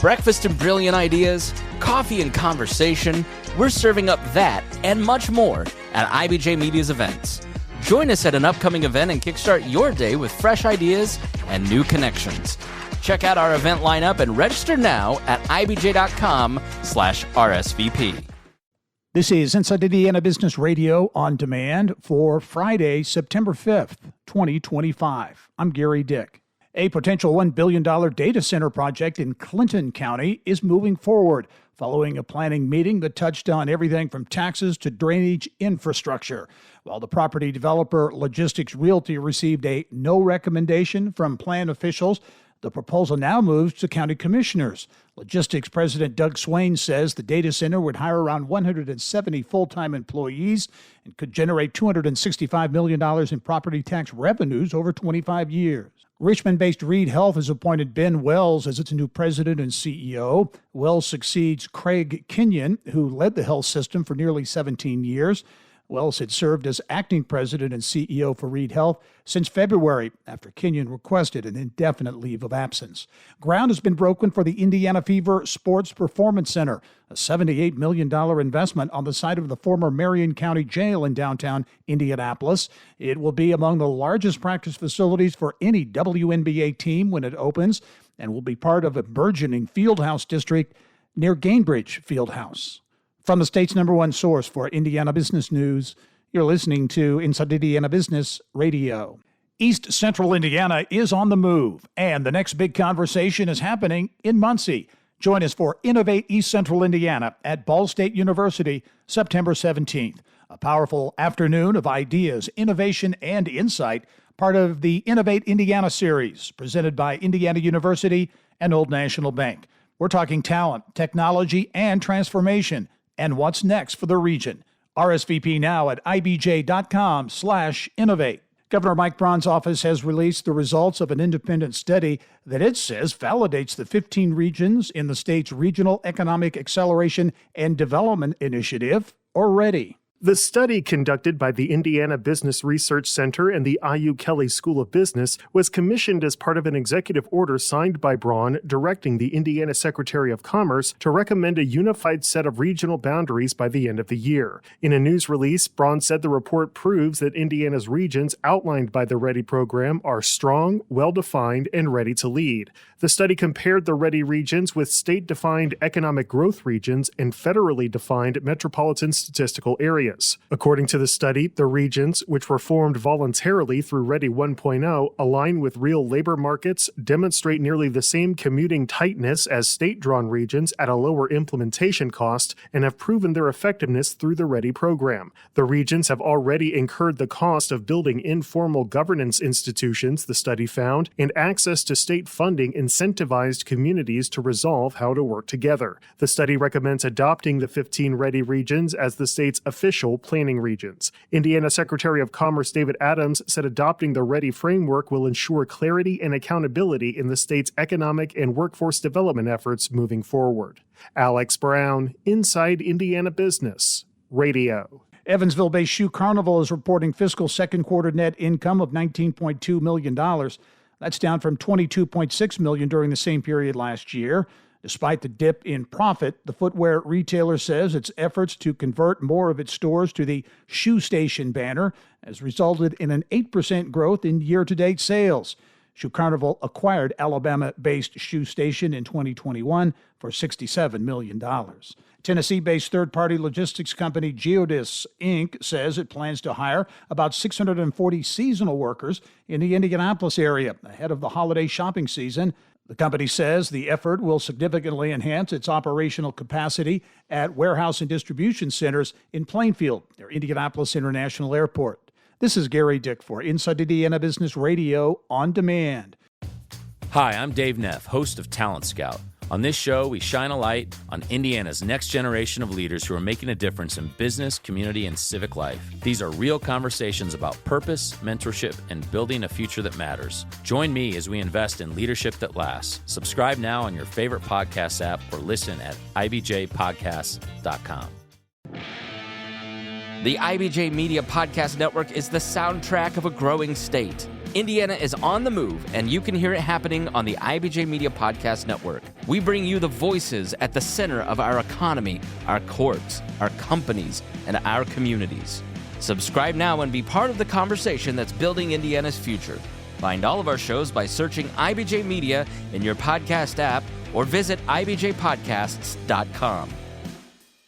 Breakfast and brilliant ideas, coffee and conversation, we're serving up that and much more at IBJ Media's events. Join us at an upcoming event and kickstart your day with fresh ideas and new connections. Check out our event lineup and register now at ibj.com/RSVP. This is Inside Indiana Business Radio on demand for Friday, September 5th, 2025. I'm Gary Dick. A potential $1 billion data center project in Clinton County is moving forward following a planning meeting that touched on everything from taxes to drainage infrastructure. While the property developer Logistics Realty received a no recommendation from plan officials, the proposal now moves to county commissioners. Logistics President Doug Swain says the data center would hire around 170 full-time employees and could generate $265 million in property tax revenues over 25 years. Richmond-based Reid Health has appointed Ben Wells as its new president and CEO. Wells succeeds Craig Kenyon, who led the health system for nearly 17 years. Wells had served as acting president and CEO for Reid Health since February after Kenyon requested an indefinite leave of absence. Ground has been broken for the Indiana Fever Sports Performance Center, a $78 million investment on the site of the former Marion County Jail in downtown Indianapolis. It will be among the largest practice facilities for any WNBA team when it opens and will be part of a burgeoning fieldhouse district near Gainbridge Fieldhouse. From the state's number one source for Indiana business news, you're listening to Inside Indiana Business Radio. East Central Indiana is on the move, and the next big conversation is happening in Muncie. Join us for Innovate East Central Indiana at Ball State University, September 17th. A powerful afternoon of ideas, innovation, and insight, part of the Innovate Indiana series, presented by Indiana University and Old National Bank. We're talking talent, technology, and transformation. And what's next for the region? RSVP now at ibj.com/innovate. Governor Mike Braun's office has released the results of an independent study that it says validates the 15 regions in the state's Regional Economic Acceleration and Development Initiative, or READY. The study, conducted by the Indiana Business Research Center and the I.U. Kelly School of Business, was commissioned as part of an executive order signed by Braun directing the Indiana Secretary of Commerce to recommend a unified set of regional boundaries by the end of the year. In a news release, Braun said the report proves that Indiana's regions outlined by the READY program are strong, well-defined, and ready to lead. The study compared the READY regions with state-defined economic growth regions and federally defined metropolitan statistical areas. According to the study, the regions, which were formed voluntarily through READY 1.0, align with real labor markets, demonstrate nearly the same commuting tightness as state-drawn regions at a lower implementation cost, and have proven their effectiveness through the READY program. The regions have already incurred the cost of building informal governance institutions, the study found, and access to state funding incentivized communities to resolve how to work together. The study recommends adopting the 15 READY regions as the state's official planning regions. Indiana Secretary of Commerce David Adams said adopting the READY framework will ensure clarity and accountability in the state's economic and workforce development efforts moving forward. Alex Braun, Inside Indiana Business Radio. Evansville-based Shoe Carnival is reporting fiscal second quarter net income of $19.2 million. That's down from $22.6 million during the same period last year. Despite the dip in profit, the footwear retailer says its efforts to convert more of its stores to the Shoe Station banner has resulted in an 8% growth in year-to-date sales. Shoe Carnival acquired Alabama-based Shoe Station in 2021 for $67 million. Tennessee-based third-party logistics company Geodis, Inc. says it plans to hire about 640 seasonal workers in the Indianapolis area ahead of the holiday shopping season. The company says the effort will significantly enhance its operational capacity at warehouse and distribution centers in Plainfield, near Indianapolis International Airport. This is Gary Dick for Inside Indiana Business Radio on Demand. Hi, I'm Dave Neff, host of Talent Scout. On this show, we shine a light on Indiana's next generation of leaders who are making a difference in business, community, and civic life. These are real conversations about purpose, mentorship, and building a future that matters. Join me as we invest in leadership that lasts. Subscribe now on your favorite podcast app or listen at ibjpodcast.com. The IBJ Media Podcast Network is the soundtrack of a growing state. Indiana is on the move, and you can hear it happening on the IBJ Media Podcast Network. We bring you the voices at the center of our economy, our courts, our companies, and our communities. Subscribe now and be part of the conversation that's building Indiana's future. Find all of our shows by searching IBJ Media in your podcast app or visit ibjpodcasts.com.